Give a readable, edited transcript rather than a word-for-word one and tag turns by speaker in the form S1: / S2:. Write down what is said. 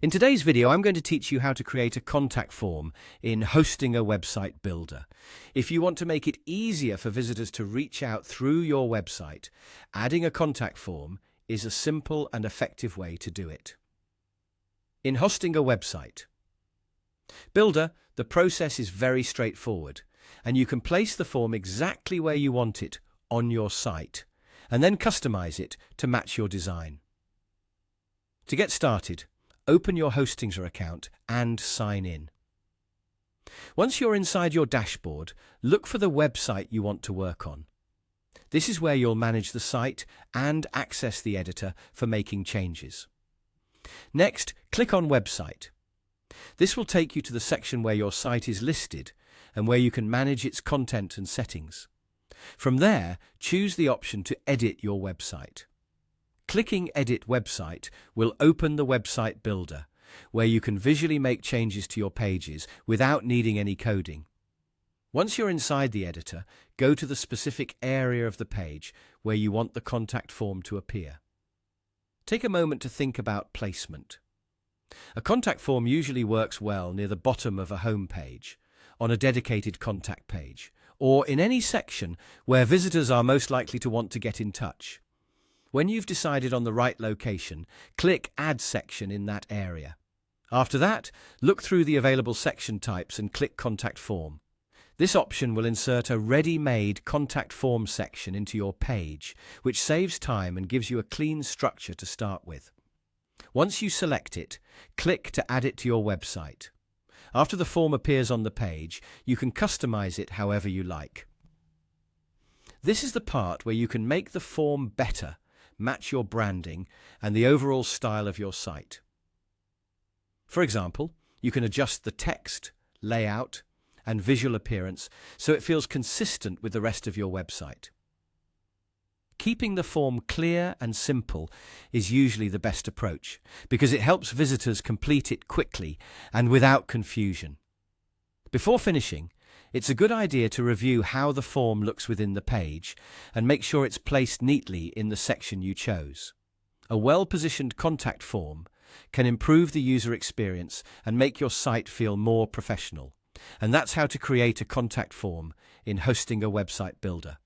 S1: In today's video, I'm going to teach you how to create a contact form in Hostinger Website Builder. If you want to make it easier for visitors to reach out through your website, adding a contact form is a simple and effective way to do it. In Hostinger Website Builder, the process is very straightforward, and you can place the form exactly where you want it on your site, and then customize it to match your design. To get started, open your Hostinger account and sign in. Once you're inside your dashboard, look for the website you want to work on. This is where you'll manage the site and access the editor for making changes. Next, click on Website. This will take you to the section where your site is listed and where you can manage its content and settings. From there, choose the option to edit your website. Clicking Edit Website will open the Website Builder, where you can visually make changes to your pages without needing any coding. Once you're inside the editor, go to the specific area of the page where you want the contact form to appear. Take a moment to think about placement. A contact form usually works well near the bottom of a home page, on a dedicated contact page, or in any section where visitors are most likely to want to get in touch. When you've decided on the right location, click Add Section in that area. After that, look through the available section types and click Contact Form. This option will insert a ready-made contact form section into your page, which saves time and gives you a clean structure to start with. Once you select it, click to add it to your website. After the form appears on the page, you can customize it however you like. This is the part where you can make the form better, match your branding and the overall style of your site. For example, you can adjust the text, layout, and visual appearance so it feels consistent with the rest of your website. Keeping the form clear and simple is usually the best approach because it helps visitors complete it quickly and without confusion. Before finishing, it's a good idea to review how the form looks within the page and make sure it's placed neatly in the section you chose. A well-positioned contact form can improve the user experience and make your site feel more professional. And that's how to create a contact form in Hostinger Website Builder.